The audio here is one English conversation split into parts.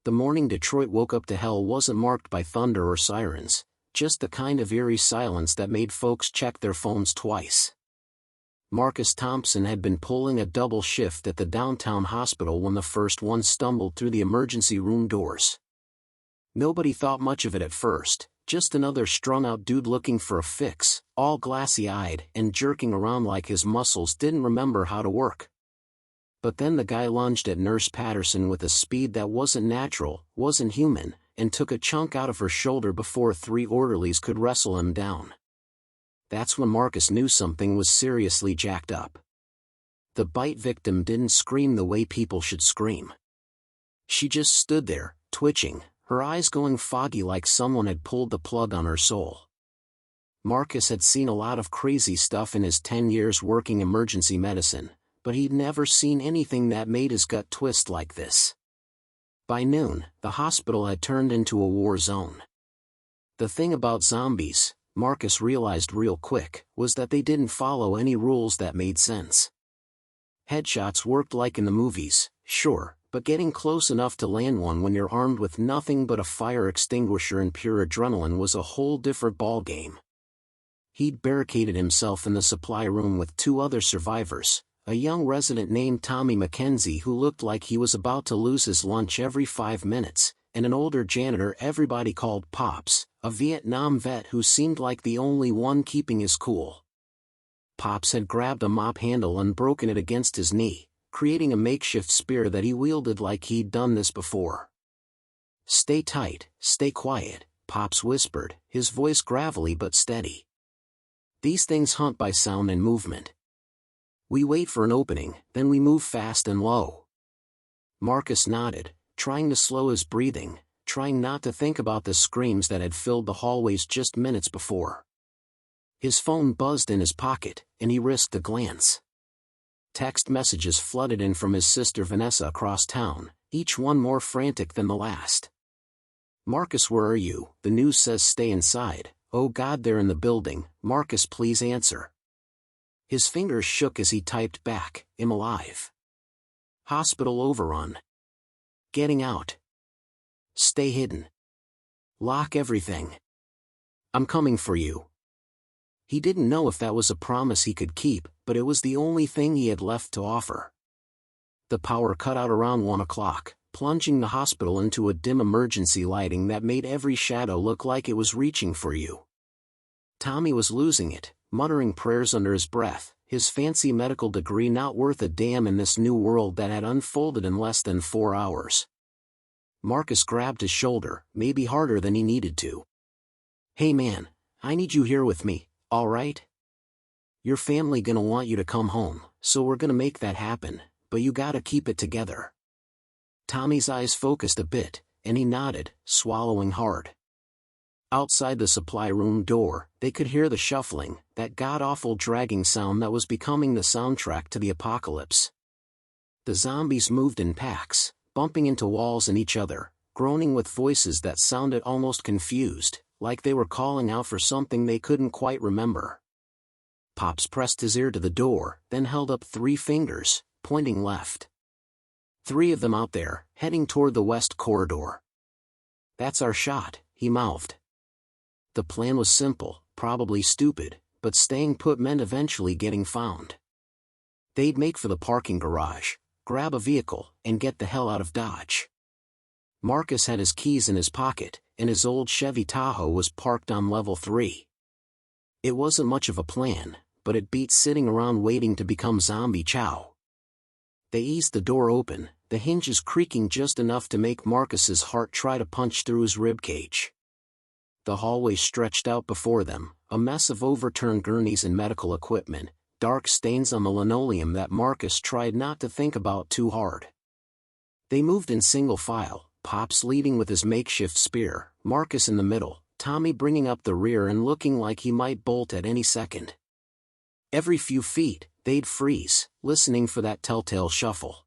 The morning Detroit woke up to hell wasn't marked by thunder or sirens, just the kind of eerie silence that made folks check their phones twice. Marcus Thompson had been pulling a double shift at the downtown hospital when the first one stumbled through the emergency room doors. Nobody thought much of it at first, just another strung-out dude looking for a fix, all glassy-eyed and jerking around like his muscles didn't remember how to work. But then the guy lunged at Nurse Patterson with a speed that wasn't natural, wasn't human, and took a chunk out of her shoulder before 3 orderlies could wrestle him down. That's when Marcus knew something was seriously jacked up. The bite victim didn't scream the way people should scream. She just stood there, twitching, her eyes going foggy like someone had pulled the plug on her soul. Marcus had seen a lot of crazy stuff in his 10 years working emergency medicine, but he'd never seen anything that made his gut twist like this. By noon, the hospital had turned into a war zone. The thing about zombies, Marcus realized real quick, was that they didn't follow any rules that made sense. Headshots worked like in the movies, sure, but getting close enough to land one when you're armed with nothing but a fire extinguisher and pure adrenaline was a whole different ballgame. He'd barricaded himself in the supply room with 2 other survivors, a young resident named Tommy McKenzie who looked like he was about to lose his lunch every 5 minutes, and an older janitor everybody called Pops, a Vietnam vet who seemed like the only one keeping his cool. Pops had grabbed a mop handle and broken it against his knee, creating a makeshift spear that he wielded like he'd done this before. "Stay tight, stay quiet," Pops whispered, his voice gravelly but steady. "These things hunt by sound and movement. We wait for an opening, then we move fast and low." Marcus nodded, trying to slow his breathing, trying not to think about the screams that had filled the hallways just minutes before. His phone buzzed in his pocket, and he risked a glance. Text messages flooded in from his sister Vanessa across town, each one more frantic than the last. "Marcus, where are you? The news says stay inside. Oh God, they're in the building. Marcus, please answer." His fingers shook as he typed back, "I'm alive. Hospital overrun. Getting out. Stay hidden. Lock everything. I'm coming for you." He didn't know if that was a promise he could keep, but it was the only thing he had left to offer. The power cut out around 1 o'clock, plunging the hospital into a dim emergency lighting that made every shadow look like it was reaching for you. Tommy was losing it, muttering prayers under his breath, his fancy medical degree not worth a damn in this new world that had unfolded in less than 4 hours. Marcus grabbed his shoulder, maybe harder than he needed to. "Hey man, I need you here with me, all right? Your family gonna want you to come home, so we're gonna make that happen, but you gotta keep it together." Tommy's eyes focused a bit, and he nodded, swallowing hard. Outside the supply room door, they could hear the shuffling, that god-awful dragging sound that was becoming the soundtrack to the apocalypse. The zombies moved in packs, bumping into walls and each other, groaning with voices that sounded almost confused, like they were calling out for something they couldn't quite remember. Pops pressed his ear to the door, then held up 3 fingers, pointing left. 3 of them out there, heading toward the west corridor. "That's our shot," he mouthed. The plan was simple, probably stupid, but staying put meant eventually getting found. They'd make for the parking garage, grab a vehicle, and get the hell out of Dodge. Marcus had his keys in his pocket, and his old Chevy Tahoe was parked on level 3. It wasn't much of a plan, but it beat sitting around waiting to become zombie chow. They eased the door open, the hinges creaking just enough to make Marcus's heart try to punch through his ribcage. The hallway stretched out before them, a mess of overturned gurneys and medical equipment, dark stains on the linoleum that Marcus tried not to think about too hard. They moved in single file, Pops leading with his makeshift spear, Marcus in the middle, Tommy bringing up the rear and looking like he might bolt at any second. Every few feet, they'd freeze, listening for that telltale shuffle.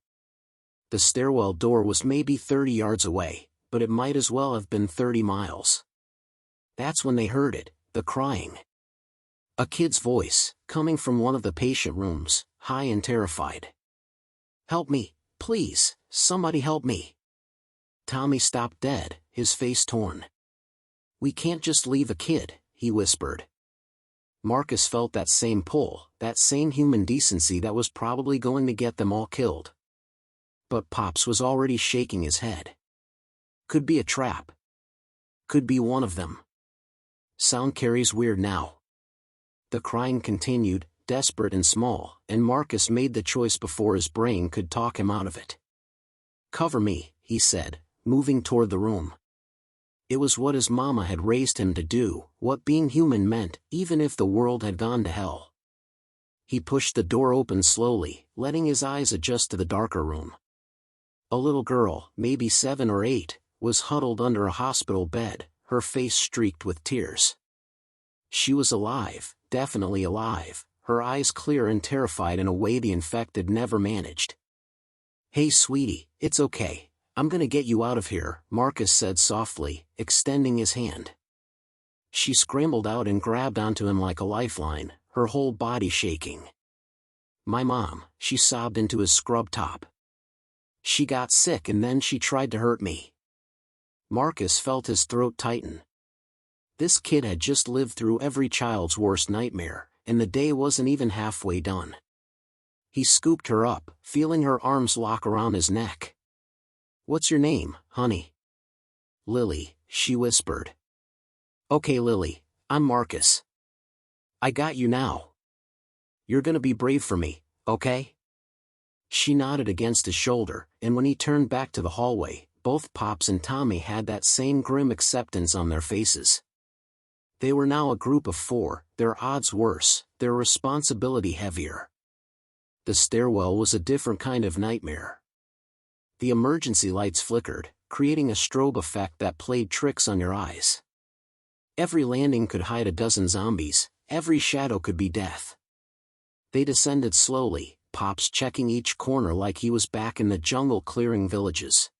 The stairwell door was maybe 30 yards away, but it might as well have been 30 miles. That's when they heard it, the crying. A kid's voice, coming from one of the patient rooms, high and terrified. "Help me, please, somebody help me." Tommy stopped dead, his face torn. "We can't just leave a kid," he whispered. Marcus felt that same pull, that same human decency that was probably going to get them all killed. But Pops was already shaking his head. Could be a trap. Could be one of them. Sound carries weird now. The crying continued, desperate and small, and Marcus made the choice before his brain could talk him out of it. "Cover me," he said, moving toward the room. It was what his mama had raised him to do, what being human meant, even if the world had gone to hell. He pushed the door open slowly, letting his eyes adjust to the darker room. A little girl, maybe 7 or 8, was huddled under a hospital bed, her face streaked with tears. She was alive, definitely alive, her eyes clear and terrified in a way the infected never managed. "Hey sweetie, it's okay. I'm gonna get you out of here," Marcus said softly, extending his hand. She scrambled out and grabbed onto him like a lifeline, her whole body shaking. "My mom," she sobbed into his scrub top. "She got sick and then she tried to hurt me." Marcus felt his throat tighten. This kid had just lived through every child's worst nightmare, and the day wasn't even halfway done. He scooped her up, feeling her arms lock around his neck. "What's your name, honey?" "Lily," she whispered. "Okay Lily, I'm Marcus. I got you now. You're gonna be brave for me, okay?" She nodded against his shoulder, and when he turned back to the hallway, both Pops and Tommy had that same grim acceptance on their faces. They were now a group of 4, their odds worse, their responsibility heavier. The stairwell was a different kind of nightmare. The emergency lights flickered, creating a strobe effect that played tricks on your eyes. Every landing could hide a dozen zombies, every shadow could be death. They descended slowly, Pops checking each corner like he was back in the jungle clearing villages.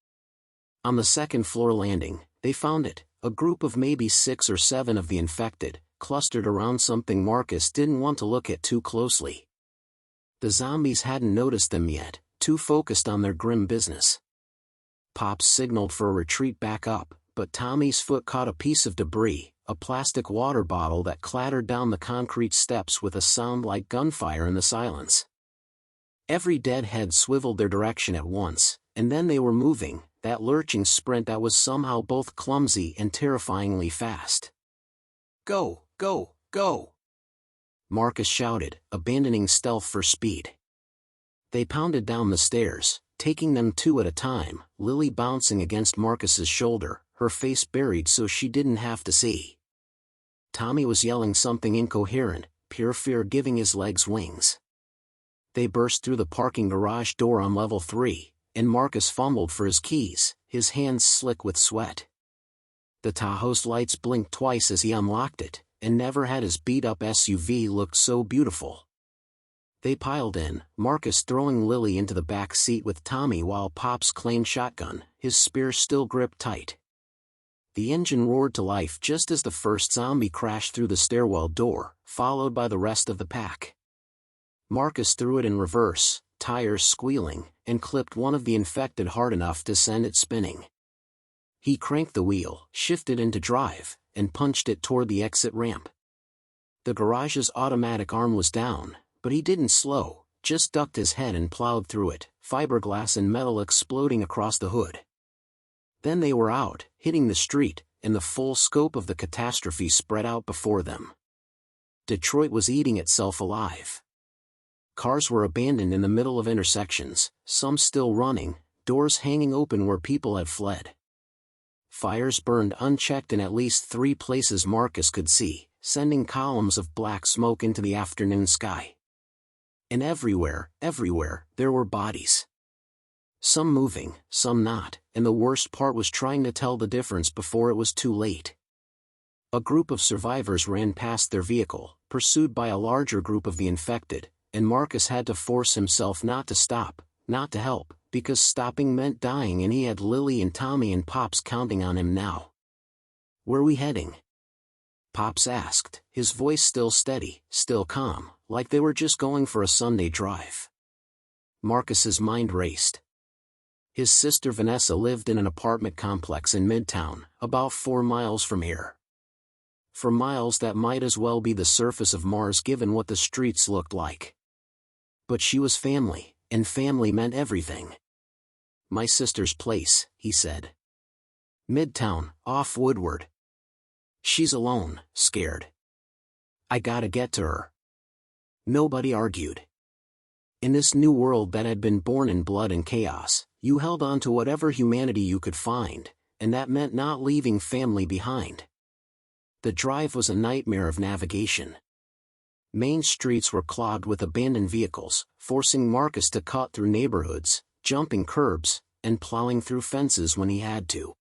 On the second-floor landing, they found it, a group of maybe 6 or 7 of the infected, clustered around something Marcus didn't want to look at too closely. The zombies hadn't noticed them yet, too focused on their grim business. Pops signaled for a retreat back up, but Tommy's foot caught a piece of debris, a plastic water bottle that clattered down the concrete steps with a sound like gunfire in the silence. Every dead head swiveled their direction at once, and then they were moving, that lurching sprint that was somehow both clumsy and terrifyingly fast. "Go, go, go!" Marcus shouted, abandoning stealth for speed. They pounded down the stairs, taking them 2 at a time, Lily bouncing against Marcus's shoulder, her face buried so she didn't have to see. Tommy was yelling something incoherent, pure fear giving his legs wings. They burst through the parking garage door on level 3, and Marcus fumbled for his keys, his hands slick with sweat. The Tahoe's lights blinked twice as he unlocked it, and never had his beat-up SUV looked so beautiful. They piled in, Marcus throwing Lily into the back seat with Tommy while Pops claimed shotgun, his spear still gripped tight. The engine roared to life just as the first zombie crashed through the stairwell door, followed by the rest of the pack. Marcus threw it in reverse, tires squealing, and clipped one of the infected hard enough to send it spinning. He cranked the wheel, shifted into drive, and punched it toward the exit ramp. The garage's automatic arm was down, but he didn't slow, just ducked his head and plowed through it, fiberglass and metal exploding across the hood. Then they were out, hitting the street, and the full scope of the catastrophe spread out before them. Detroit was eating itself alive. Cars were abandoned in the middle of intersections, some still running, doors hanging open where people had fled. Fires burned unchecked in at least 3 places Marcus could see, sending columns of black smoke into the afternoon sky. And everywhere, there were bodies. Some moving, some not, and the worst part was trying to tell the difference before it was too late. A group of survivors ran past their vehicle, pursued by a larger group of the infected, and Marcus had to force himself not to stop, not to help, because stopping meant dying and he had Lily and Tommy and Pops counting on him now. "Where we heading?" Pops asked, his voice still steady, still calm, like they were just going for a Sunday drive. Marcus's mind raced. His sister Vanessa lived in an apartment complex in Midtown, about 4 miles from here. For miles that might as well be the surface of Mars given what the streets looked like. But she was family, and family meant everything. "My sister's place," he said. "Midtown, off Woodward. She's alone, scared. I gotta get to her." Nobody argued. In this new world that had been born in blood and chaos, you held on to whatever humanity you could find, and that meant not leaving family behind. The drive was a nightmare of navigation. Main streets were clogged with abandoned vehicles, forcing Marcus to cut through neighborhoods, jumping curbs, and plowing through fences when he had to.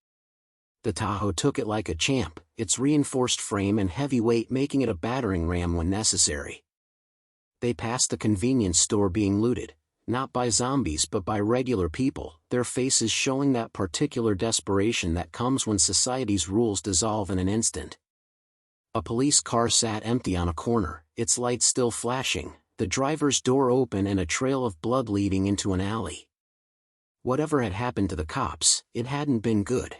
The Tahoe took it like a champ, its reinforced frame and heavy weight making it a battering ram when necessary. They passed the convenience store being looted, not by zombies but by regular people, their faces showing that particular desperation that comes when society's rules dissolve in an instant. A police car sat empty on a corner, its lights still flashing, the driver's door open and a trail of blood leading into an alley. Whatever had happened to the cops, it hadn't been good.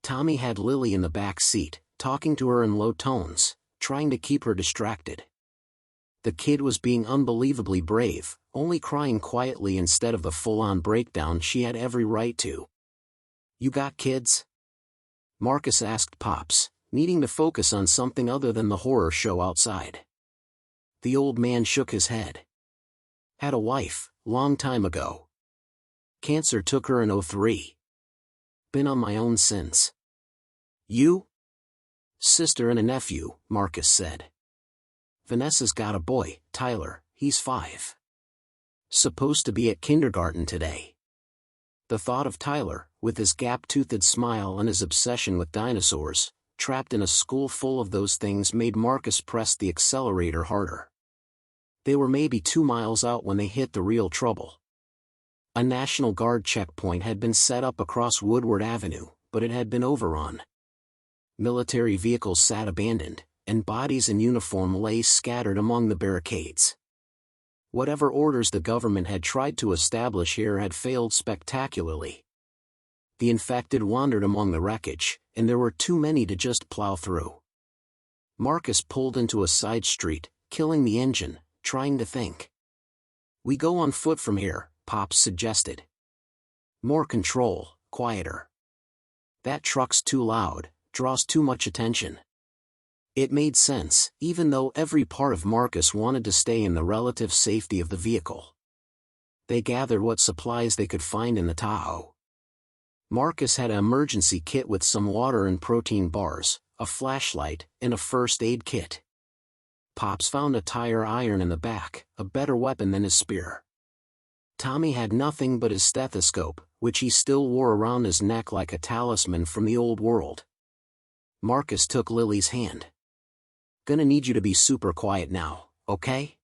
Tommy had Lily in the back seat, talking to her in low tones, trying to keep her distracted. The kid was being unbelievably brave, only crying quietly instead of the full-on breakdown she had every right to. "You got kids?" Marcus asked Pops, needing to focus on something other than the horror show outside. The old man shook his head. "Had a wife, long time ago. Cancer took her in '03. Been on my own since." "You?" "Sister and a nephew," Marcus said. "Vanessa's got a boy, Tyler, he's 5. Supposed to be at kindergarten today." The thought of Tyler, with his gap-toothed smile and his obsession with dinosaurs, trapped in a school full of those things made Marcus press the accelerator harder. They were maybe 2 miles out when they hit the real trouble. A National Guard checkpoint had been set up across Woodward Avenue, but it had been overrun. Military vehicles sat abandoned, and bodies in uniform lay scattered among the barricades. Whatever orders the government had tried to establish here had failed spectacularly. The infected wandered among the wreckage, and there were too many to just plow through. Marcus pulled into a side street, killing the engine, trying to think. "We go on foot from here," Pops suggested. "More control, quieter. That truck's too loud, draws too much attention." It made sense, even though every part of Marcus wanted to stay in the relative safety of the vehicle. They gathered what supplies they could find in the Tahoe. Marcus had an emergency kit with some water and protein bars, a flashlight, and a first aid kit. Pops found a tire iron in the back, a better weapon than his spear. Tommy had nothing but his stethoscope, which he still wore around his neck like a talisman from the old world. Marcus took Lily's hand. "Gonna need you to be super quiet now, okay?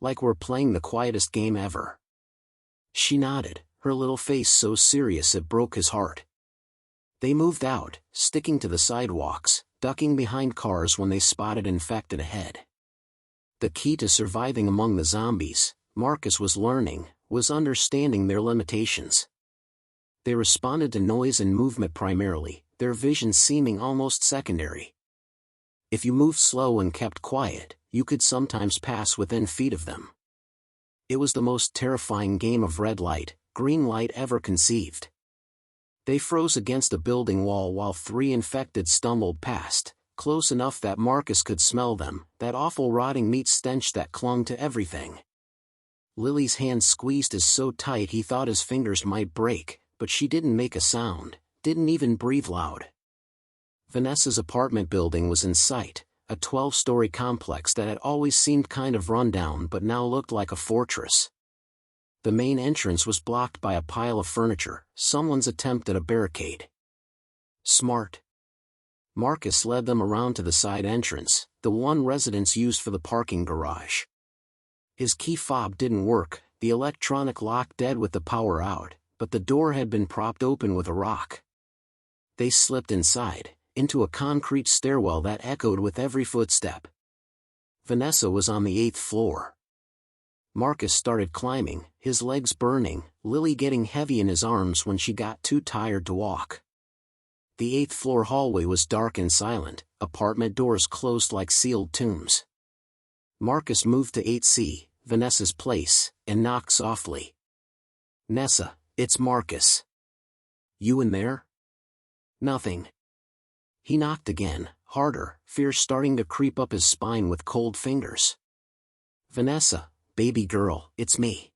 Like we're playing the quietest game ever." She nodded, her little face so serious it broke his heart. They moved out, sticking to the sidewalks, ducking behind cars when they spotted infected ahead. The key to surviving among the zombies, Marcus was learning, was understanding their limitations. They responded to noise and movement primarily, their vision seeming almost secondary. If you moved slow and kept quiet, you could sometimes pass within feet of them. It was the most terrifying game of red light, green light ever conceived. They froze against a building wall while 3 infected stumbled past, close enough that Marcus could smell them, that awful rotting meat stench that clung to everything. Lily's hand squeezed his so tight he thought his fingers might break, but she didn't make a sound, didn't even breathe loud. Vanessa's apartment building was in sight, a 12-story complex that had always seemed kind of run down but now looked like a fortress. The main entrance was blocked by a pile of furniture, someone's attempt at a barricade. Smart. Marcus led them around to the side entrance, the one residents used for the parking garage. His key fob didn't work, the electronic lock dead with the power out, but the door had been propped open with a rock. They slipped inside, into a concrete stairwell that echoed with every footstep. Vanessa was on the 8th floor. Marcus started climbing, his legs burning, Lily getting heavy in his arms when she got too tired to walk. The 8th floor hallway was dark and silent, apartment doors closed like sealed tombs. Marcus moved to 8C, Vanessa's place, and knocked softly. "Nessa, it's Marcus. You in there?" "Nothing." He knocked again, harder, fear starting to creep up his spine with cold fingers. "Vanessa, baby girl, it's me.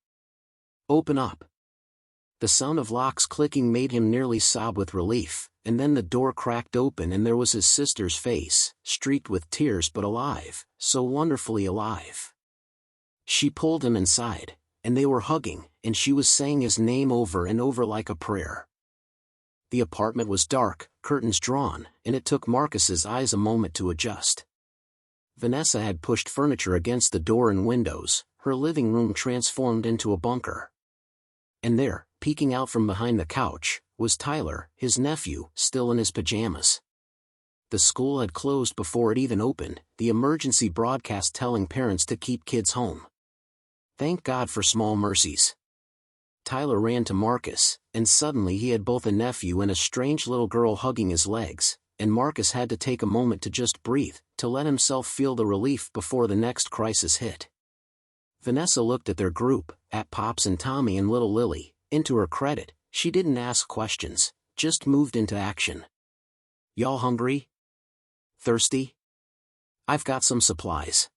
Open up." The sound of locks clicking made him nearly sob with relief, and then the door cracked open and there was his sister's face, streaked with tears but alive, so wonderfully alive. She pulled him inside, and they were hugging, and she was saying his name over and over like a prayer. The apartment was dark, curtains drawn, and it took Marcus's eyes a moment to adjust. Vanessa had pushed furniture against the door and windows, her living room transformed into a bunker. And there, peeking out from behind the couch, was Tyler, his nephew, still in his pajamas. The school had closed before it even opened, the emergency broadcast telling parents to keep kids home. Thank God for small mercies. Tyler ran to Marcus, and suddenly he had both a nephew and a strange little girl hugging his legs, and Marcus had to take a moment to just breathe, to let himself feel the relief before the next crisis hit. Vanessa looked at their group, at Pops and Tommy and little Lily. Into her credit, she didn't ask questions, just moved into action. "Y'all hungry? Thirsty? I've got some supplies."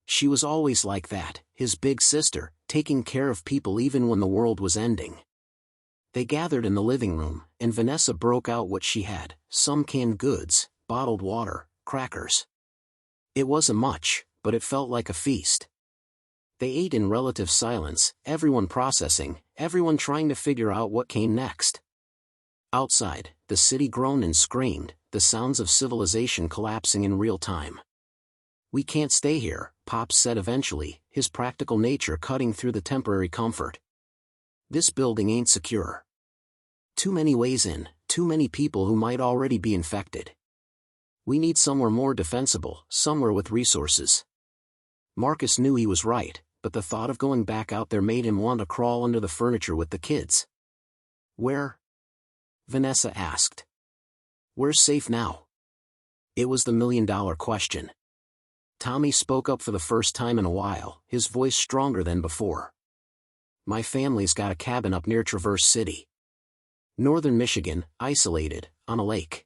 She was always like that, his big sister, taking care of people even when the world was ending. They gathered in the living room, and Vanessa broke out what she had, some canned goods, bottled water, crackers. It wasn't much, but it felt like a feast. They ate in relative silence, everyone processing, everyone trying to figure out what came next. Outside, the city groaned and screamed, the sounds of civilization collapsing in real time. "We can't stay here," Pops said eventually, his practical nature cutting through the temporary comfort. "This building ain't secure. Too many ways in, too many people who might already be infected. We need somewhere more defensible, somewhere with resources." Marcus knew he was right, but the thought of going back out there made him want to crawl under the furniture with the kids. "Where?" Vanessa asked. "Where's safe now?" It was the million-dollar question. Tommy spoke up for the first time in a while, his voice stronger than before. "My family's got a cabin up near Traverse City. Northern Michigan, isolated, on a lake.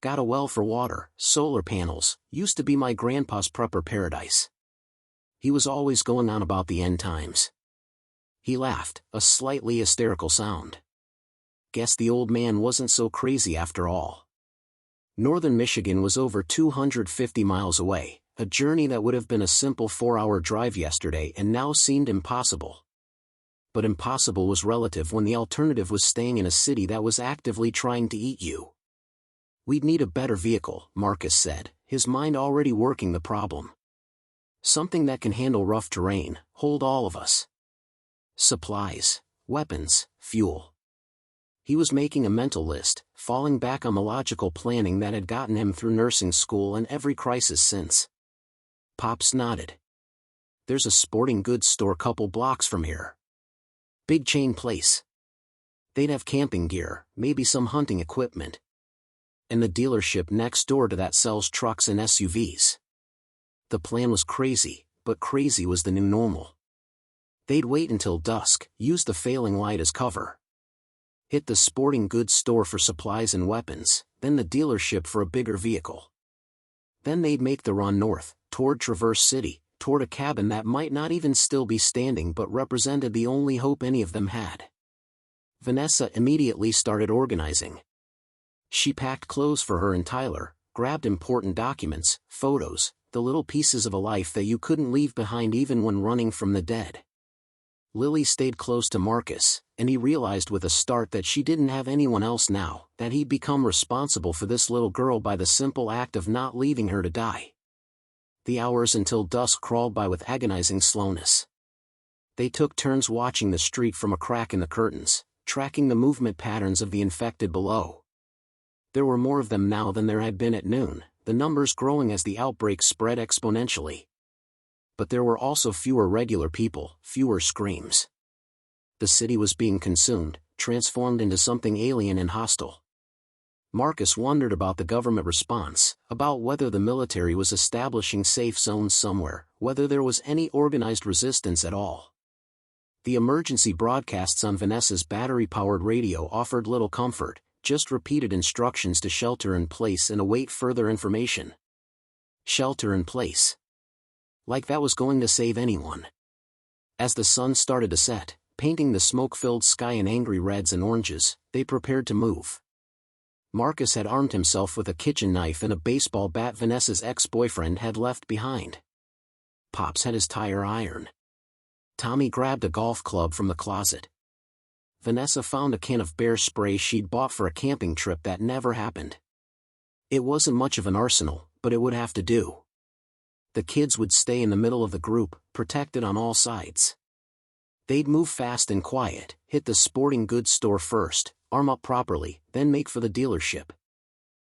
Got a well for water, solar panels, used to be my grandpa's prepper paradise." He was always going on about the end times. He laughed, a slightly hysterical sound. Guess the old man wasn't so crazy after all. Northern Michigan was over 250 miles away, a journey that would have been a simple 4-hour drive yesterday and now seemed impossible. But impossible was relative when the alternative was staying in a city that was actively trying to eat you. "We'd need a better vehicle," Marcus said, his mind already working the problem. "Something that can handle rough terrain, hold all of us. Supplies, weapons, fuel." He was making a mental list, falling back on the logical planning that had gotten him through nursing school and every crisis since. Pops nodded. "There's a sporting goods store couple blocks from here. Big chain place. They'd have camping gear, maybe some hunting equipment. And the dealership next door to that sells trucks and SUVs." The plan was crazy, but crazy was the new normal. They'd wait until dusk, use the failing light as cover. Hit the sporting goods store for supplies and weapons, then the dealership for a bigger vehicle. Then they'd make the run north, toward Traverse City, toward a cabin that might not even still be standing but represented the only hope any of them had. Vanessa immediately started organizing. She packed clothes for her and Tyler, grabbed important documents, photos, the little pieces of a life that you couldn't leave behind even when running from the dead. Lily stayed close to Marcus, and he realized with a start that she didn't have anyone else now, that he'd become responsible for this little girl by the simple act of not leaving her to die. The hours until dusk crawled by with agonizing slowness. They took turns watching the street from a crack in the curtains, tracking the movement patterns of the infected below. There were more of them now than there had been at noon, the numbers growing as the outbreak spread exponentially. but there were also fewer regular people, fewer screams. The city was being consumed, transformed into something alien and hostile. Marcus wondered about the government response, about whether the military was establishing safe zones somewhere, whether there was any organized resistance at all. The emergency broadcasts on Vanessa's battery-powered radio offered little comfort, just repeated instructions to shelter in place and await further information. Shelter in place. Like that was going to save anyone. As the sun started to set, painting the smoke-filled sky in angry reds and oranges, they prepared to move. Marcus had armed himself with a kitchen knife and a baseball bat Vanessa's ex-boyfriend had left behind. Pops had his tire iron. Tommy grabbed a golf club from the closet. Vanessa found a can of bear spray she'd bought for a camping trip that never happened. It wasn't much of an arsenal, but it would have to do. The kids would stay in the middle of the group, protected on all sides. They'd move fast and quiet, hit the sporting goods store first, arm up properly, then make for the dealership.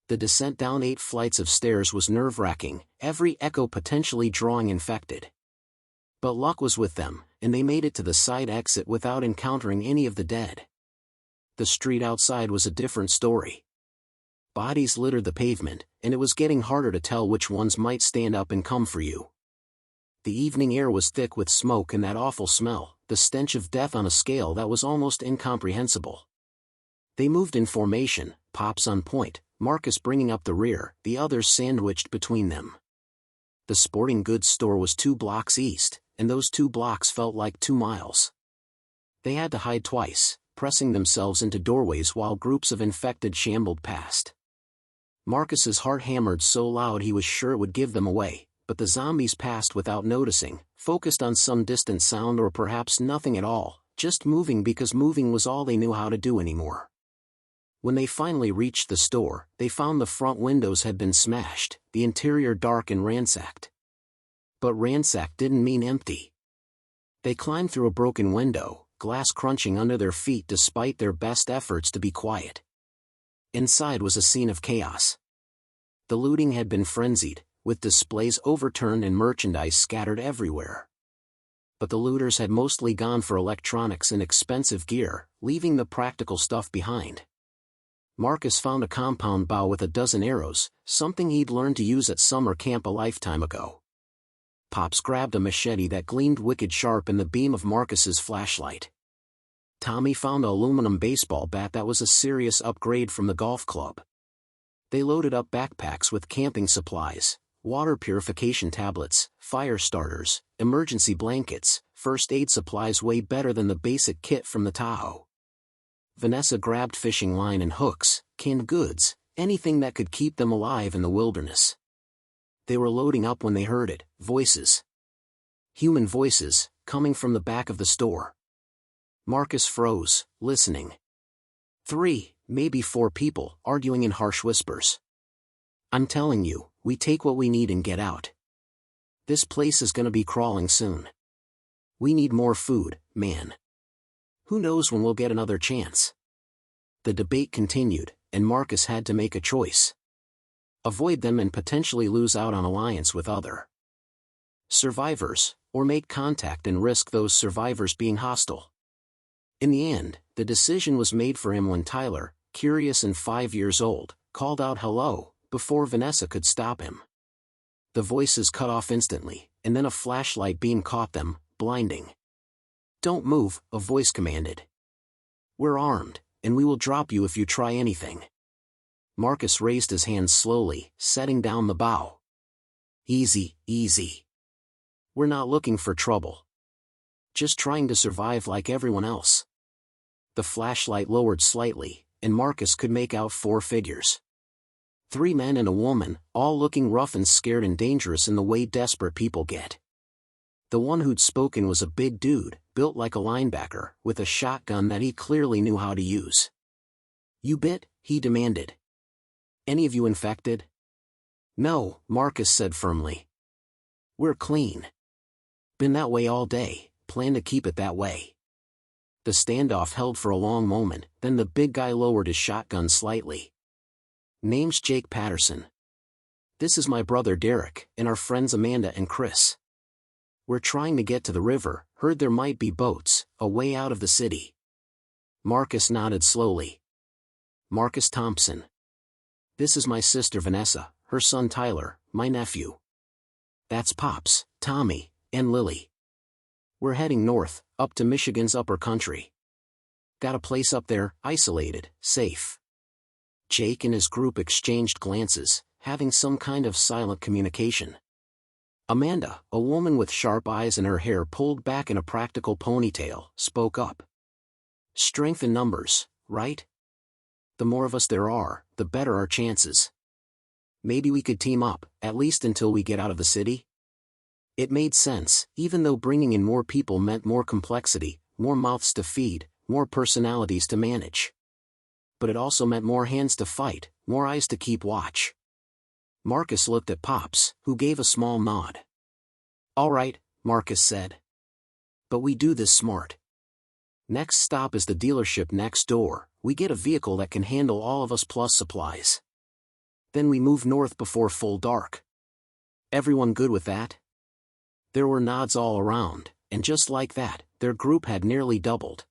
The descent down 8 flights of stairs was nerve-wracking, every echo potentially drawing infected. But luck was with them, and they made it to the side exit without encountering any of the dead. The street outside was a different story. Bodies littered the pavement, and it was getting harder to tell which ones might stand up and come for you. The evening air was thick with smoke and that awful smell, the stench of death on a scale that was almost incomprehensible. They moved in formation, Pops on point, Marcus bringing up the rear, the others sandwiched between them. The sporting goods store was 2 blocks east, and those 2 blocks felt like 2 miles. They had to hide twice, pressing themselves into doorways while groups of infected shambled past. Marcus's heart hammered so loud he was sure it would give them away, but the zombies passed without noticing, focused on some distant sound or perhaps nothing at all, just moving because moving was all they knew how to do anymore. When they finally reached the store, they found the front windows had been smashed, the interior dark and ransacked. But ransacked didn't mean empty. They climbed through a broken window, glass crunching under their feet despite their best efforts to be quiet. Inside was a scene of chaos. The looting had been frenzied, with displays overturned and merchandise scattered everywhere. But the looters had mostly gone for electronics and expensive gear, leaving the practical stuff behind. Marcus found a compound bow with a dozen arrows, something he'd learned to use at summer camp a lifetime ago. Pops grabbed a machete that gleamed wicked sharp in the beam of Marcus's flashlight. Tommy found an aluminum baseball bat that was a serious upgrade from the golf club. They loaded up backpacks with camping supplies, water purification tablets, fire starters, emergency blankets, first aid supplies way better than the basic kit from the Tahoe. Vanessa grabbed fishing line and hooks, canned goods, anything that could keep them alive in the wilderness. They were loading up when they heard it, voices. Human voices, coming from the back of the store. Marcus froze, listening. 3, maybe 4 people, arguing in harsh whispers. "I'm telling you, we take what we need and get out. This place is gonna be crawling soon. We need more food, man. Who knows when we'll get another chance?" The debate continued, and Marcus had to make a choice. Avoid them and potentially lose out on alliance with other survivors, or make contact and risk those survivors being hostile. In the end, the decision was made for him when Tyler, curious and 5 years old, called out hello, before Vanessa could stop him. The voices cut off instantly, and then a flashlight beam caught them, blinding. "Don't move," a voice commanded. "We're armed, and we will drop you if you try anything." Marcus raised his hands slowly, setting down the bow. "Easy, easy. We're not looking for trouble. Just trying to survive like everyone else." The flashlight lowered slightly, and Marcus could make out 4 figures. 3 men and a woman, all looking rough and scared and dangerous in the way desperate people get. The one who'd spoken was a big dude, built like a linebacker, with a shotgun that he clearly knew how to use. "You bit?" he demanded. "Any of you infected?" "No," Marcus said firmly. "We're clean. Been that way all day, plan to keep it that way." The standoff held for a long moment, then the big guy lowered his shotgun slightly. "Name's Jake Patterson. This is my brother Derek, and our friends Amanda and Chris." We're trying to get to the river, heard there might be boats, a way out of the city. Marcus nodded slowly. Marcus Thompson. This is my sister Vanessa, her son Tyler, my nephew. That's Pops, Tommy, and Lily. We're heading north, up to Michigan's upper country. Got a place up there, isolated, safe. Jake and his group exchanged glances, having some kind of silent communication. Amanda, a woman with sharp eyes and her hair pulled back in a practical ponytail, spoke up. Strength in numbers, right? The more of us there are, the better our chances. Maybe we could team up, at least until we get out of the city? It made sense, even though bringing in more people meant more complexity, more mouths to feed, more personalities to manage. But it also meant more hands to fight, more eyes to keep watch. Marcus looked at Pops, who gave a small nod. All right, Marcus said. But we do this smart. Next stop is the dealership next door. We get a vehicle that can handle all of us plus supplies. Then we move north before full dark. Everyone good with that? There were nods all around, and just like that, their group had nearly doubled.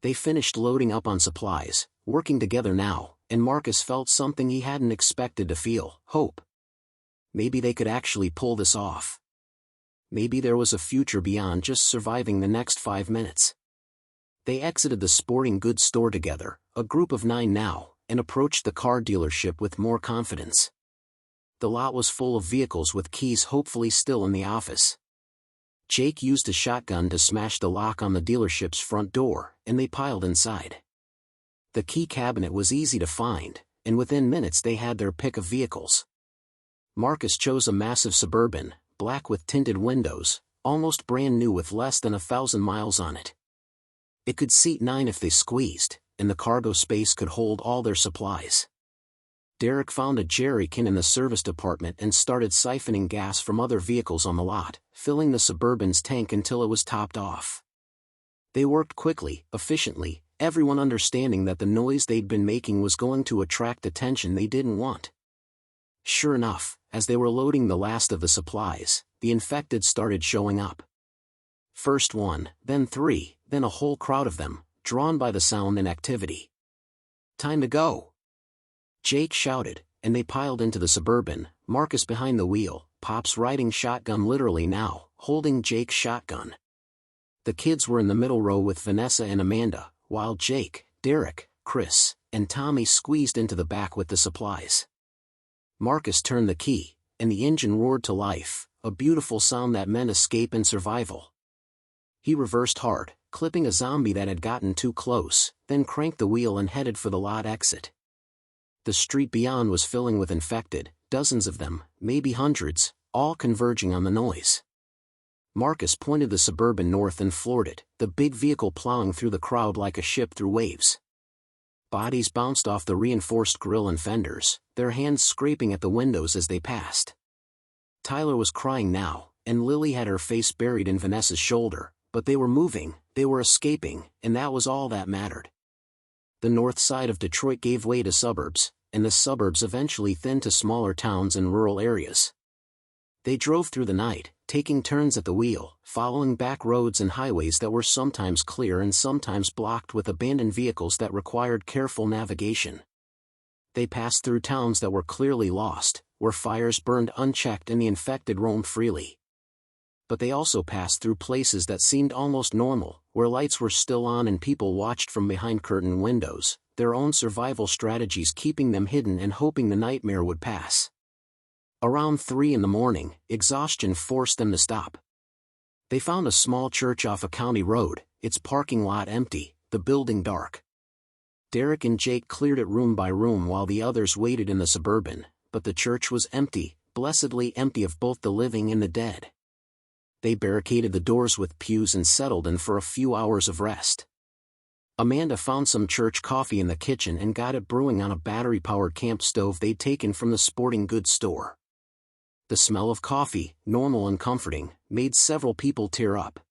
They finished loading up on supplies, working together now, and Marcus felt something he hadn't expected to feel, hope. Maybe they could actually pull this off. Maybe there was a future beyond just surviving the next 5 minutes. They exited the sporting goods store together, a group of 9 now, and approached the car dealership with more confidence. The lot was full of vehicles with keys hopefully still in the office. Jake used a shotgun to smash the lock on the dealership's front door, and they piled inside. The key cabinet was easy to find, and within minutes they had their pick of vehicles. Marcus chose a massive Suburban, black with tinted windows, almost brand new with less than 1,000 miles on it. It could seat 9 if they squeezed, and the cargo space could hold all their supplies. Derek found a jerrycan in the service department and started siphoning gas from other vehicles on the lot, filling the Suburban's tank until it was topped off. They worked quickly, efficiently, everyone understanding that the noise they'd been making was going to attract attention they didn't want. Sure enough, as they were loading the last of the supplies, the infected started showing up. First 1, then 3, then a whole crowd of them, drawn by the sound and activity. Time to go! Jake shouted, and they piled into the Suburban, Marcus behind the wheel, Pops riding shotgun literally now, holding Jake's shotgun. The kids were in the middle row with Vanessa and Amanda, while Jake, Derek, Chris, and Tommy squeezed into the back with the supplies. Marcus turned the key, and the engine roared to life, a beautiful sound that meant escape and survival. He reversed hard, clipping a zombie that had gotten too close, then cranked the wheel and headed for the lot exit. The street beyond was filling with infected, dozens of them, maybe hundreds, all converging on the noise. Marcus pointed the Suburban north and floored it, the big vehicle plowing through the crowd like a ship through waves. Bodies bounced off the reinforced grille and fenders, their hands scraping at the windows as they passed. Tyler was crying now, and Lily had her face buried in Vanessa's shoulder, but they were moving, they were escaping, and that was all that mattered. The north side of Detroit gave way to suburbs, and the suburbs eventually thinned to smaller towns and rural areas. They drove through the night, taking turns at the wheel, following back roads and highways that were sometimes clear and sometimes blocked with abandoned vehicles that required careful navigation. They passed through towns that were clearly lost, where fires burned unchecked and the infected roamed freely. But they also passed through places that seemed almost normal, where lights were still on and people watched from behind curtain windows, their own survival strategies keeping them hidden and hoping the nightmare would pass. Around 3 in the morning, exhaustion forced them to stop. They found a small church off a county road, its parking lot empty, the building dark. Derek and Jake cleared it room by room while the others waited in the Suburban, but the church was empty, blessedly empty of both the living and the dead. They barricaded the doors with pews and settled in for a few hours of rest. Amanda found some church coffee in the kitchen and got it brewing on a battery-powered camp stove they'd taken from the sporting goods store. The smell of coffee, normal and comforting, made several people tear up.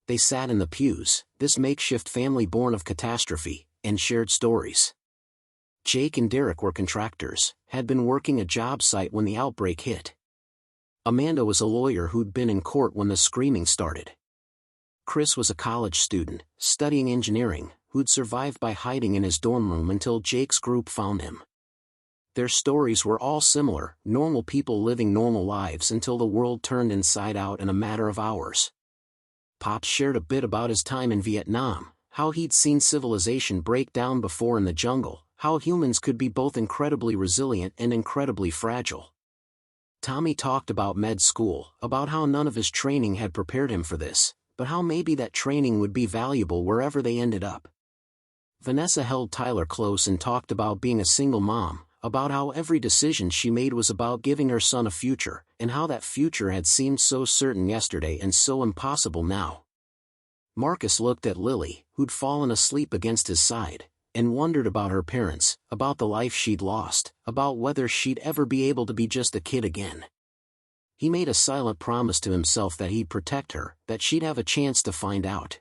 They sat in the pews, this makeshift family born of catastrophe, and shared stories. Jake and Derek were contractors, had been working a job site when the outbreak hit. Amanda was a lawyer who'd been in court when the screaming started. Chris was a college student, studying engineering, who'd survived by hiding in his dorm room until Jake's group found him. Their stories were all similar, normal people living normal lives until the world turned inside out in a matter of hours. Pops shared a bit about his time in Vietnam, how he'd seen civilization break down before in the jungle, how humans could be both incredibly resilient and incredibly fragile. Tommy talked about med school, about how none of his training had prepared him for this, but how maybe that training would be valuable wherever they ended up. Vanessa held Tyler close and talked about being a single mom, about how every decision she made was about giving her son a future, and how that future had seemed so certain yesterday and so impossible now. Marcus looked at Lily, who'd fallen asleep against his side, and wondered about her parents, about the life she'd lost, about whether she'd ever be able to be just a kid again. He made a silent promise to himself that he'd protect her, that she'd have a chance to find out.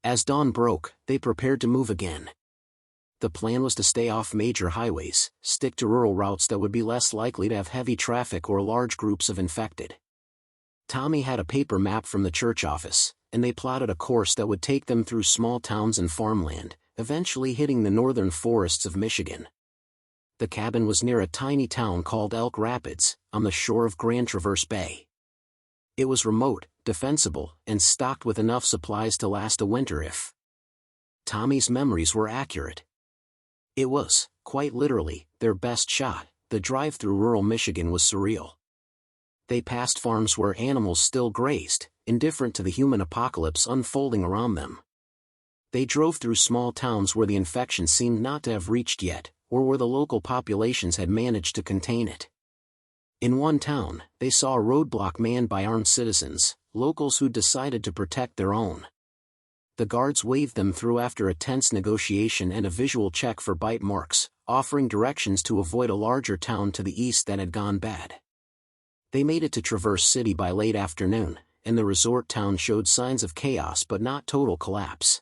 As dawn broke, they prepared to move again. The plan was to stay off major highways, stick to rural routes that would be less likely to have heavy traffic or large groups of infected. Tommy had a paper map from the church office, and they plotted a course that would take them through small towns and farmland, eventually hitting the northern forests of Michigan. The cabin was near a tiny town called Elk Rapids, on the shore of Grand Traverse Bay. It was remote, defensible, and stocked with enough supplies to last a winter if Tommy's memories were accurate. It was, quite literally, their best shot. The drive through rural Michigan was surreal. They passed farms where animals still grazed, indifferent to the human apocalypse unfolding around them. They drove through small towns where the infection seemed not to have reached yet, or where the local populations had managed to contain it. In one town, they saw a roadblock manned by armed citizens, locals who decided to protect their own. The guards waved them through after a tense negotiation and a visual check for bite marks, offering directions to avoid a larger town to the east that had gone bad. They made it to Traverse City by late afternoon, and the resort town showed signs of chaos but not total collapse.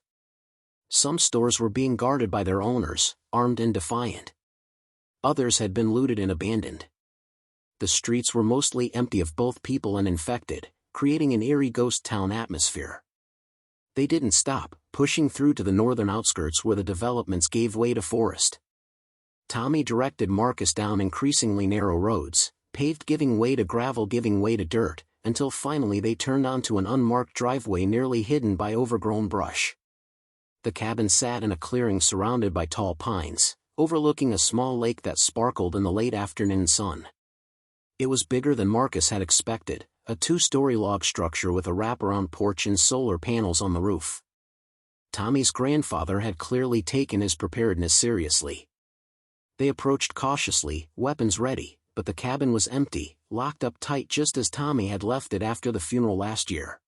Some stores were being guarded by their owners, armed and defiant. Others had been looted and abandoned. The streets were mostly empty of both people and infected, creating an eerie ghost town atmosphere. They didn't stop, pushing through to the northern outskirts where the developments gave way to forest. Tommy directed Marcus down increasingly narrow roads, paved giving way to gravel giving way to dirt, until finally they turned onto an unmarked driveway nearly hidden by overgrown brush. The cabin sat in a clearing surrounded by tall pines, overlooking a small lake that sparkled in the late afternoon sun. It was bigger than Marcus had expected, a 2-story log structure with a wraparound porch and solar panels on the roof. Tommy's grandfather had clearly taken his preparedness seriously. They approached cautiously, weapons ready, but the cabin was empty, locked up tight just as Tommy had left it after the funeral last year.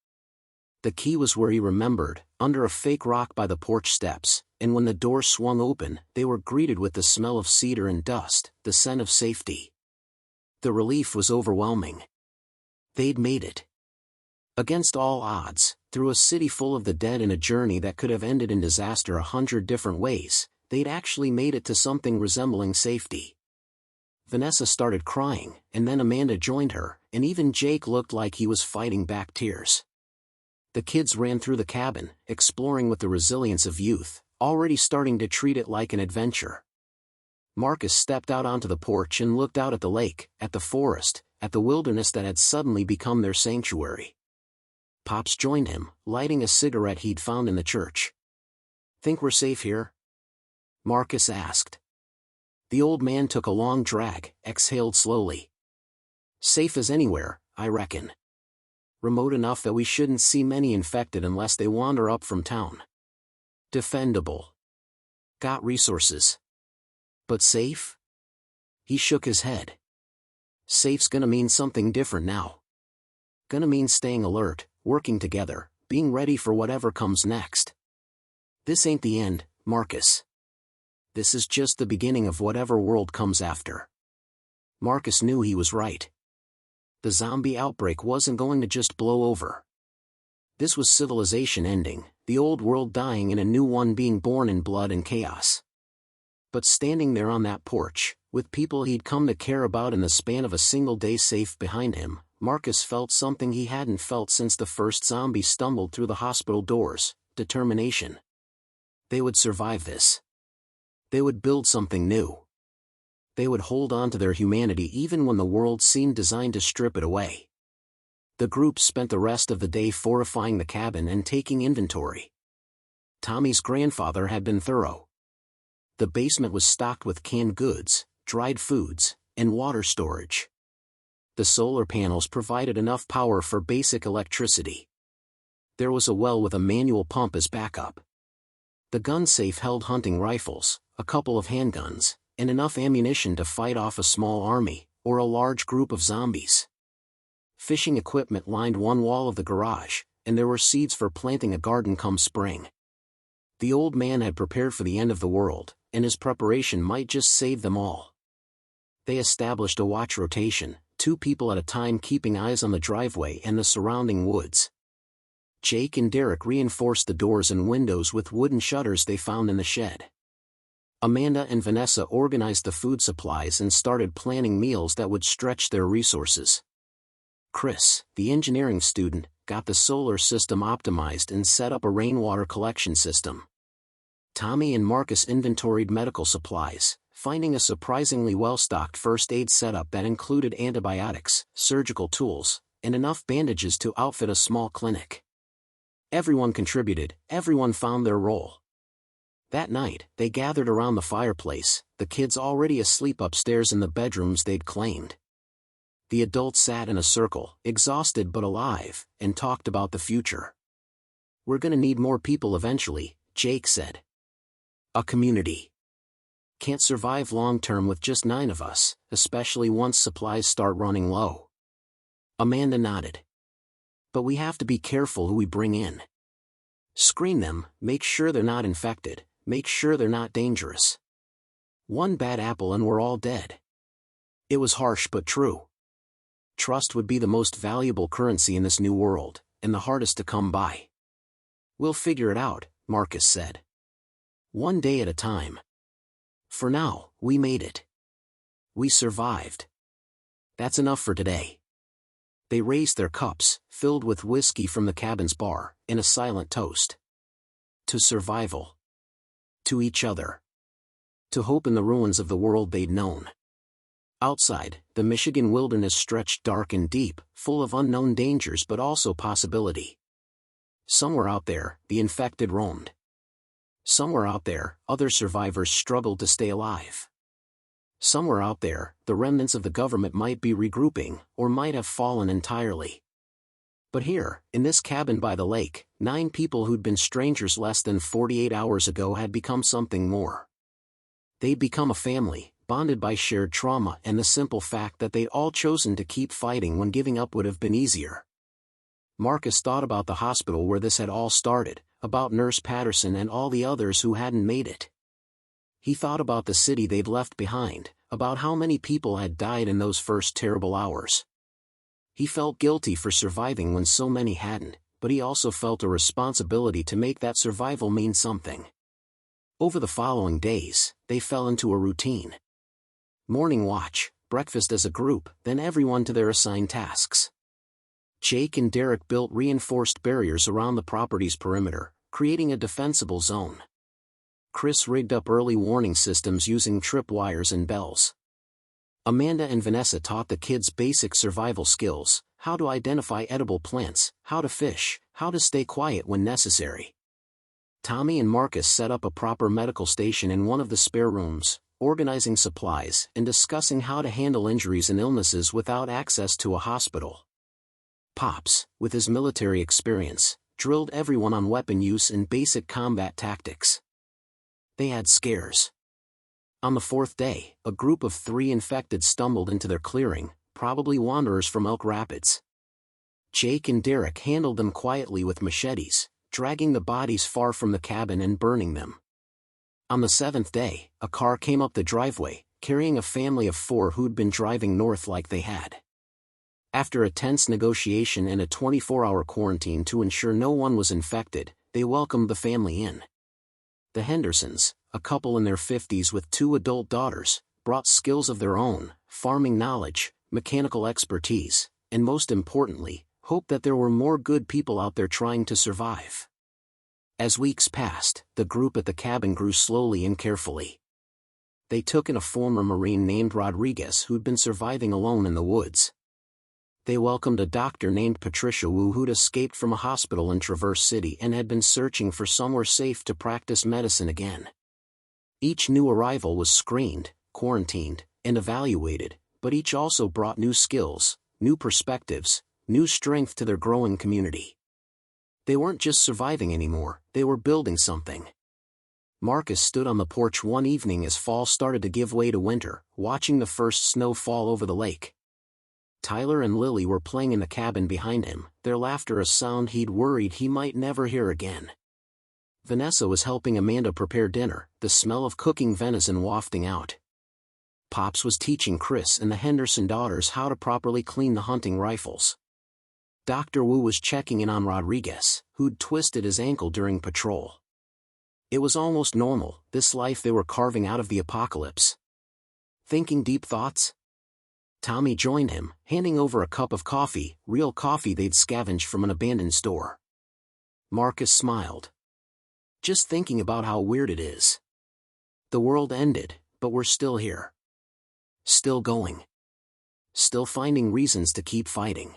The key was where he remembered, under a fake rock by the porch steps, and when the door swung open, they were greeted with the smell of cedar and dust, the scent of safety. The relief was overwhelming. They'd made it. Against all odds, through a city full of the dead and a journey that could have ended in disaster 100 different ways, they'd actually made it to something resembling safety. Vanessa started crying, and then Amanda joined her, and even Jake looked like he was fighting back tears. The kids ran through the cabin, exploring with the resilience of youth, already starting to treat it like an adventure. Marcus stepped out onto the porch and looked out at the lake, at the forest, at the wilderness that had suddenly become their sanctuary. Pops joined him, lighting a cigarette he'd found in the church. "Think we're safe here?" Marcus asked. The old man took a long drag, exhaled slowly. "Safe as anywhere, I reckon. Remote enough that we shouldn't see many infected unless they wander up from town. Defendable. Got resources. But safe?" He shook his head. "Safe's gonna mean something different now. Gonna mean staying alert, working together, being ready for whatever comes next. This ain't the end, Marcus. This is just the beginning of whatever world comes after." Marcus knew he was right. The zombie outbreak wasn't going to just blow over. This was civilization ending, the old world dying and a new one being born in blood and chaos. But standing there on that porch, with people he'd come to care about in the span of a single day safe behind him, Marcus felt something he hadn't felt since the first zombie stumbled through the hospital doors: determination. They would survive this. They would build something new. They would hold on to their humanity even when the world seemed designed to strip it away. The group spent the rest of the day fortifying the cabin and taking inventory. Tommy's grandfather had been thorough. The basement was stocked with canned goods, dried foods, and water storage. The solar panels provided enough power for basic electricity. There was a well with a manual pump as backup. The gun safe held hunting rifles, a couple of handguns, and enough ammunition to fight off a small army, or a large group of zombies. Fishing equipment lined one wall of the garage, and there were seeds for planting a garden come spring. The old man had prepared for the end of the world, and his preparation might just save them all. They established a watch rotation, 2 people at a time keeping eyes on the driveway and the surrounding woods. Jake and Derek reinforced the doors and windows with wooden shutters they found in the shed. Amanda and Vanessa organized the food supplies and started planning meals that would stretch their resources. Chris, the engineering student, got the solar system optimized and set up a rainwater collection system. Tommy and Marcus inventoried medical supplies, finding a surprisingly well-stocked first aid setup that included antibiotics, surgical tools, and enough bandages to outfit a small clinic. Everyone contributed, everyone found their role. That night, they gathered around the fireplace, the kids already asleep upstairs in the bedrooms they'd claimed. The adults sat in a circle, exhausted but alive, and talked about the future. "We're gonna need more people eventually," Jake said. "A community. Can't survive long-term with just 9 of us, especially once supplies start running low." Amanda nodded. "But we have to be careful who we bring in. Screen them, make sure they're not infected, make sure they're not dangerous. One bad apple and we're all dead." It was harsh but true. Trust would be the most valuable currency in this new world, and the hardest to come by. "We'll figure it out," Marcus said. "One day at a time. For now, we made it. We survived. That's enough for today." They raised their cups, filled with whiskey from the cabin's bar, in a silent toast. To survival. To each other. To hope in the ruins of the world they'd known. Outside, the Michigan wilderness stretched dark and deep, full of unknown dangers but also possibility. Somewhere out there, the infected roamed. Somewhere out there, other survivors struggled to stay alive. Somewhere out there, the remnants of the government might be regrouping, or might have fallen entirely. But here, in this cabin by the lake, 9 people who'd been strangers less than 48 hours ago had become something more. They'd become a family, bonded by shared trauma and the simple fact that they'd all chosen to keep fighting when giving up would have been easier. Marcus thought about the hospital where this had all started, about Nurse Patterson and all the others who hadn't made it. He thought about the city they'd left behind, about how many people had died in those first terrible hours. He felt guilty for surviving when so many hadn't, but he also felt a responsibility to make that survival mean something. Over the following days, they fell into a routine. Morning watch, breakfast as a group, then everyone to their assigned tasks. Jake and Derek built reinforced barriers around the property's perimeter, creating a defensible zone. Chris rigged up early warning systems using tripwires and bells. Amanda and Vanessa taught the kids basic survival skills: how to identify edible plants, how to fish, how to stay quiet when necessary. Tommy and Marcus set up a proper medical station in one of the spare rooms, organizing supplies and discussing how to handle injuries and illnesses without access to a hospital. Pops, with his military experience, drilled everyone on weapon use and basic combat tactics. They had scares. On the 4th day, a group of 3 infected stumbled into their clearing, probably wanderers from Elk Rapids. Jake and Derek handled them quietly with machetes, dragging the bodies far from the cabin and burning them. On the 7th day, a car came up the driveway, carrying a family of 4 who'd been driving north like they had. After a tense negotiation and a 24-hour quarantine to ensure no one was infected, they welcomed the family in. The Hendersons, a couple in their 50s with 2 adult daughters, brought skills of their own: farming knowledge, mechanical expertise, and most importantly, hope that there were more good people out there trying to survive. As weeks passed, the group at the cabin grew slowly and carefully. They took in a former Marine named Rodriguez who'd been surviving alone in the woods. They welcomed a doctor named Patricia Wu who'd escaped from a hospital in Traverse City and had been searching for somewhere safe to practice medicine again. Each new arrival was screened, quarantined, and evaluated, but each also brought new skills, new perspectives, new strength to their growing community. They weren't just surviving anymore, they were building something. Marcus stood on the porch one evening as fall started to give way to winter, watching the first snow fall over the lake. Tyler and Lily were playing in the cabin behind him, their laughter a sound he'd worried he might never hear again. Vanessa was helping Amanda prepare dinner, the smell of cooking venison wafting out. Pops was teaching Chris and the Henderson daughters how to properly clean the hunting rifles. Dr. Wu was checking in on Rodriguez, who'd twisted his ankle during patrol. It was almost normal, this life they were carving out of the apocalypse. Thinking deep thoughts? Tommy joined him, handing over a cup of coffee, real coffee they'd scavenged from an abandoned store. Marcus smiled. Just thinking about how weird it is. The world ended, but we're still here. Still going. Still finding reasons to keep fighting.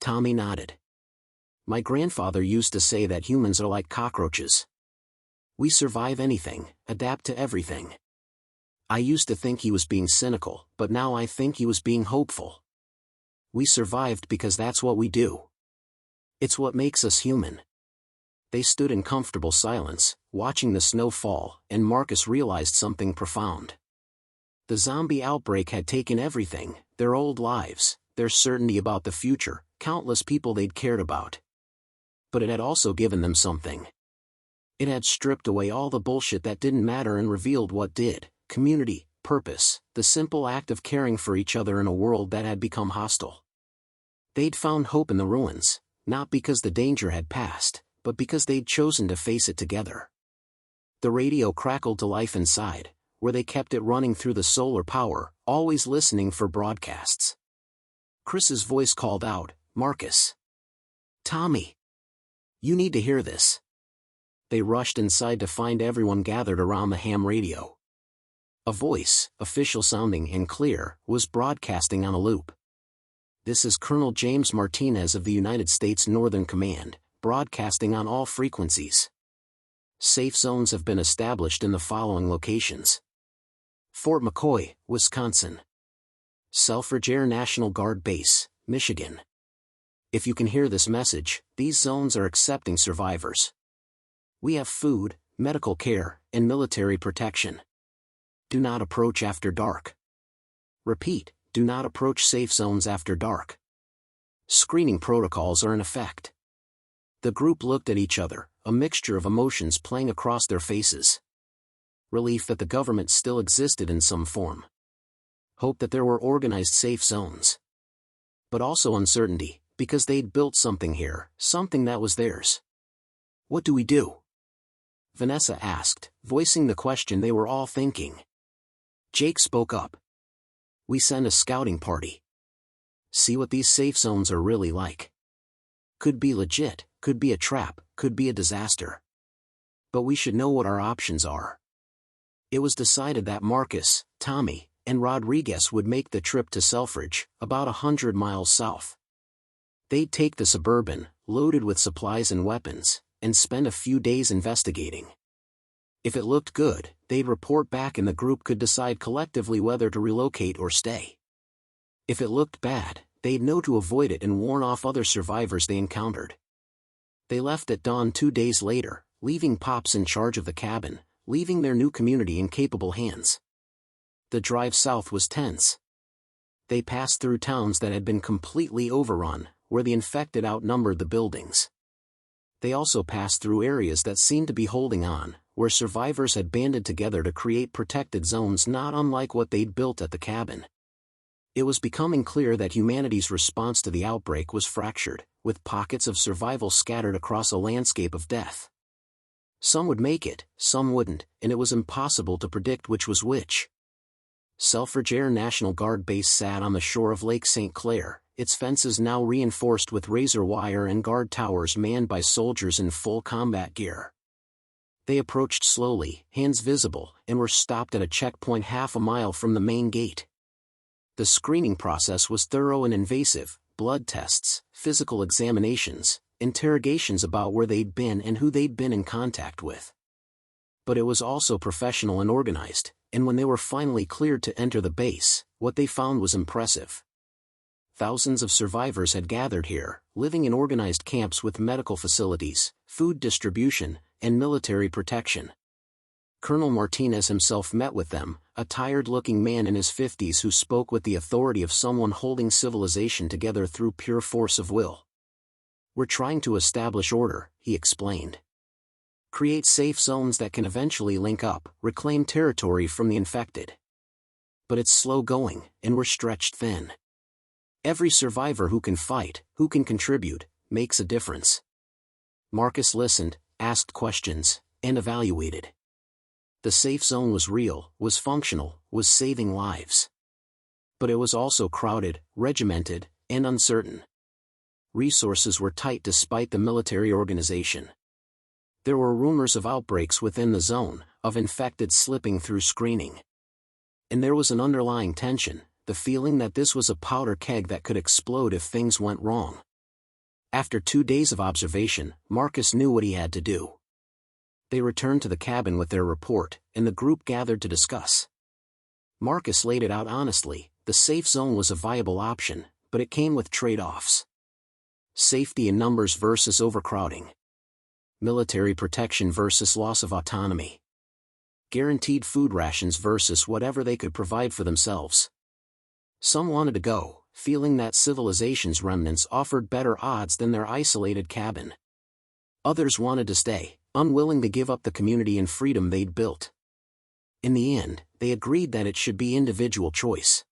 Tommy nodded. My grandfather used to say that humans are like cockroaches. We survive anything, adapt to everything. I used to think he was being cynical, but now I think he was being hopeful. We survived because that's what we do. It's what makes us human. They stood in comfortable silence, watching the snow fall, and Marcus realized something profound. The zombie outbreak had taken everything, their old lives, their certainty about the future, countless people they'd cared about. But it had also given them something. It had stripped away all the bullshit that didn't matter and revealed what did: community, purpose, the simple act of caring for each other in a world that had become hostile. They'd found hope in the ruins, not because the danger had passed, but because they'd chosen to face it together. The radio crackled to life inside, where they kept it running through the solar power, always listening for broadcasts. Chris's voice called out, "Marcus. Tommy. You need to hear this." They rushed inside to find everyone gathered around the ham radio. A voice, official sounding and clear, was broadcasting on a loop. "This is Colonel James Martinez of the United States Northern Command, broadcasting on all frequencies. Safe zones have been established in the following locations: Fort McCoy, Wisconsin. Selfridge Air National Guard Base, Michigan. If you can hear this message, these zones are accepting survivors. We have food, medical care, and military protection. Do not approach after dark. Repeat, do not approach safe zones after dark. Screening protocols are in effect." The group looked at each other, a mixture of emotions playing across their faces. Relief that the government still existed in some form. Hope that there were organized safe zones. But also uncertainty, because they'd built something here, something that was theirs. "What do we do?" Vanessa asked, voicing the question they were all thinking. Jake spoke up. "We send a scouting party. See what these safe zones are really like. Could be legit, could be a trap, could be a disaster. But we should know what our options are." It was decided that Marcus, Tommy, and Rodriguez would make the trip to Selfridge, about 100 miles south. They'd take the Suburban, loaded with supplies and weapons, and spend a few days investigating. If it looked good, they'd report back and the group could decide collectively whether to relocate or stay. If it looked bad, they'd know to avoid it and warn off other survivors they encountered. They left at dawn 2 days later, leaving Pops in charge of the cabin, leaving their new community in capable hands. The drive south was tense. They passed through towns that had been completely overrun, where the infected outnumbered the buildings. They also passed through areas that seemed to be holding on, where survivors had banded together to create protected zones not unlike what they'd built at the cabin. It was becoming clear that humanity's response to the outbreak was fractured, with pockets of survival scattered across a landscape of death. Some would make it, some wouldn't, and it was impossible to predict which was which. Selfridge Air National Guard Base sat on the shore of Lake St. Clair, its fences now reinforced with razor wire and guard towers manned by soldiers in full combat gear. They approached slowly, hands visible, and were stopped at a checkpoint half a mile from the main gate. The screening process was thorough and invasive: blood tests, physical examinations, interrogations about where they'd been and who they'd been in contact with. But it was also professional and organized, and when they were finally cleared to enter the base, what they found was impressive. Thousands of survivors had gathered here, living in organized camps with medical facilities, food distribution, and military protection. Colonel Martinez himself met with them, a tired-looking man in his 50s who spoke with the authority of someone holding civilization together through pure force of will. "We're trying to establish order," he explained. "Create safe zones that can eventually link up, reclaim territory from the infected. But it's slow going, and we're stretched thin. Every survivor who can fight, who can contribute, makes a difference." Marcus listened, asked questions, and evaluated. The safe zone was real, was functional, was saving lives. But it was also crowded, regimented, and uncertain. Resources were tight despite the military organization. There were rumors of outbreaks within the zone, of infected slipping through screening. And there was an underlying tension, the feeling that this was a powder keg that could explode if things went wrong. After 2 days of observation, Marcus knew what he had to do. They returned to the cabin with their report, and the group gathered to discuss. Marcus laid it out honestly: the safe zone was a viable option, but it came with trade-offs. Safety in numbers versus overcrowding. Military protection versus loss of autonomy. Guaranteed food rations versus whatever they could provide for themselves. Some wanted to go, feeling that civilization's remnants offered better odds than their isolated cabin. Others wanted to stay, unwilling to give up the community and freedom they'd built. In the end, they agreed that it should be individual choice.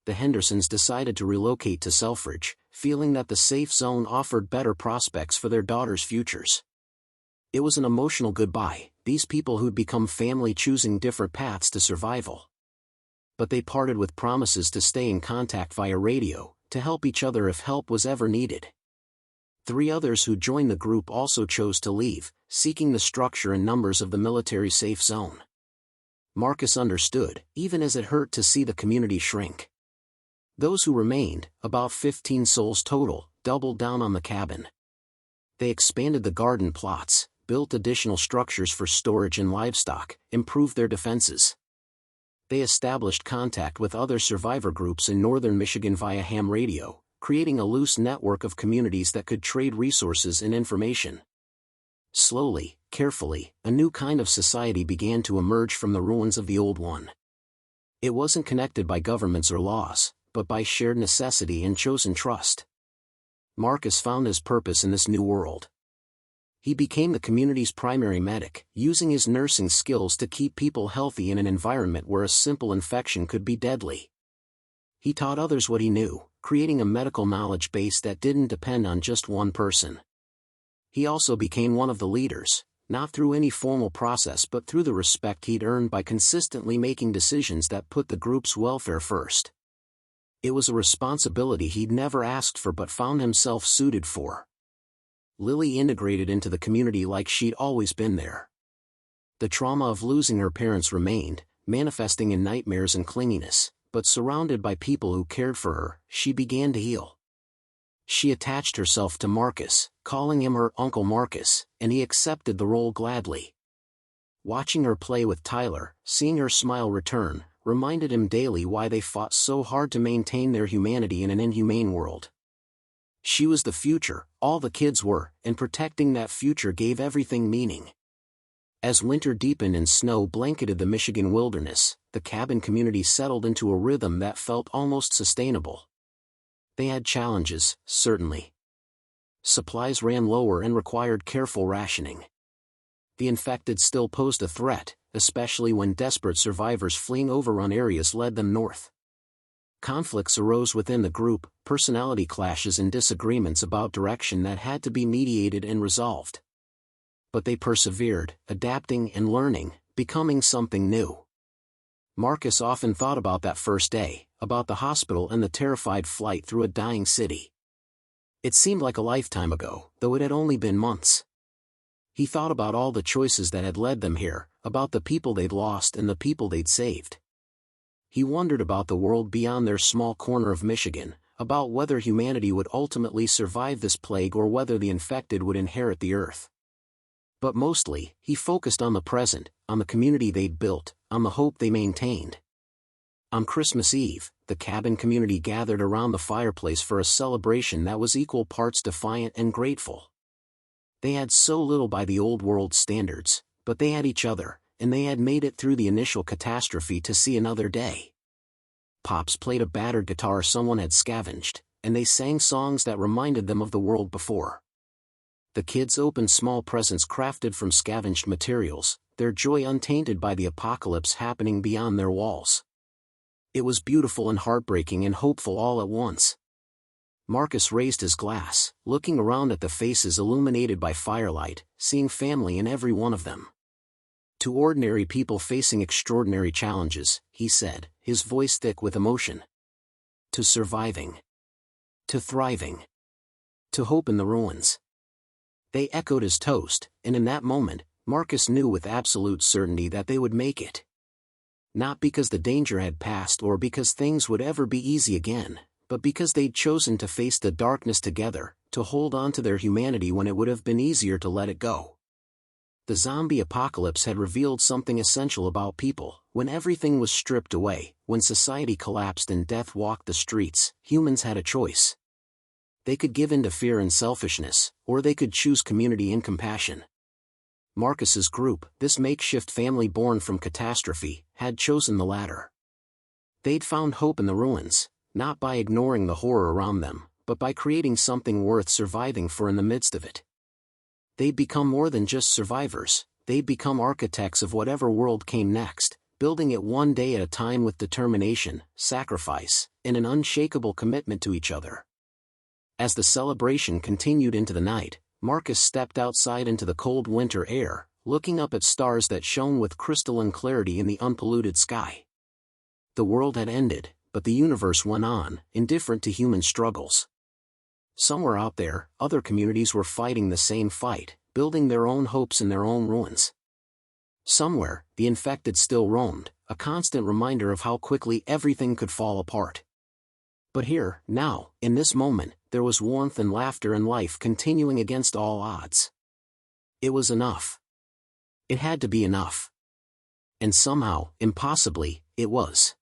The Hendersons decided to relocate to Selfridge, feeling that the safe zone offered better prospects for their daughters' futures. It was an emotional goodbye, these people who'd become family choosing different paths to survival. But they parted with promises to stay in contact via radio, to help each other if help was ever needed. 3 others who joined the group also chose to leave, seeking the structure and numbers of the military safe zone. Marcus understood, even as it hurt to see the community shrink. Those who remained, about 15 souls total, doubled down on the cabin. They expanded the garden plots, built additional structures for storage and livestock, improved their defenses. They established contact with other survivor groups in northern Michigan via ham radio, creating a loose network of communities that could trade resources and information. Slowly, carefully, a new kind of society began to emerge from the ruins of the old one. It wasn't connected by governments or laws, but by shared necessity and chosen trust. Marcus found his purpose in this new world. He became the community's primary medic, using his nursing skills to keep people healthy in an environment where a simple infection could be deadly. He taught others what he knew, creating a medical knowledge base that didn't depend on just one person. He also became one of the leaders, not through any formal process but through the respect he'd earned by consistently making decisions that put the group's welfare first. It was a responsibility he'd never asked for but found himself suited for. Lily integrated into the community like she'd always been there. The trauma of losing her parents remained, manifesting in nightmares and clinginess, but surrounded by people who cared for her, she began to heal. She attached herself to Marcus, calling him her Uncle Marcus, and he accepted the role gladly. Watching her play with Tyler, seeing her smile return, reminded him daily why they fought so hard to maintain their humanity in an inhumane world. She was the future, all the kids were, and protecting that future gave everything meaning. As winter deepened and snow blanketed the Michigan wilderness, the cabin community settled into a rhythm that felt almost sustainable. They had challenges, certainly. Supplies ran lower and required careful rationing. The infected still posed a threat, especially when desperate survivors fleeing overrun areas led them north. Conflicts arose within the group, personality clashes and disagreements about direction that had to be mediated and resolved. But they persevered, adapting and learning, becoming something new. Marcus often thought about that first day, about the hospital and the terrified flight through a dying city. It seemed like a lifetime ago, though it had only been months. He thought about all the choices that had led them here, about the people they'd lost and the people they'd saved. He wondered about the world beyond their small corner of Michigan, about whether humanity would ultimately survive this plague or whether the infected would inherit the earth. But mostly, he focused on the present, on the community they'd built, on the hope they maintained. On Christmas Eve, the cabin community gathered around the fireplace for a celebration that was equal parts defiant and grateful. They had so little by the old world standards, but they had each other, and they had made it through the initial catastrophe to see another day. Pops played a battered guitar someone had scavenged, and they sang songs that reminded them of the world before. The kids opened small presents crafted from scavenged materials, their joy untainted by the apocalypse happening beyond their walls. It was beautiful and heartbreaking and hopeful all at once. Marcus raised his glass, looking around at the faces illuminated by firelight, seeing family in every one of them. To ordinary people facing extraordinary challenges, he said, his voice thick with emotion. To surviving. To thriving. To hope in the ruins. They echoed his toast, and in that moment, Marcus knew with absolute certainty that they would make it. Not because the danger had passed or because things would ever be easy again, but because they'd chosen to face the darkness together, to hold on to their humanity when it would have been easier to let it go. The zombie apocalypse had revealed something essential about people. When everything was stripped away, when society collapsed and death walked the streets, humans had a choice. They could give in to fear and selfishness, or they could choose community and compassion. Marcus's group, this makeshift family born from catastrophe, had chosen the latter. They'd found hope in the ruins, not by ignoring the horror around them, but by creating something worth surviving for in the midst of it. They'd become more than just survivors, they'd become architects of whatever world came next, building it one day at a time with determination, sacrifice, and an unshakable commitment to each other. As the celebration continued into the night, Marcus stepped outside into the cold winter air, looking up at stars that shone with crystalline clarity in the unpolluted sky. The world had ended, but the universe went on, indifferent to human struggles. Somewhere out there, other communities were fighting the same fight, building their own hopes in their own ruins. Somewhere, the infected still roamed, a constant reminder of how quickly everything could fall apart. But here, now, in this moment, there was warmth and laughter and life continuing against all odds. It was enough. It had to be enough. And somehow, impossibly, it was.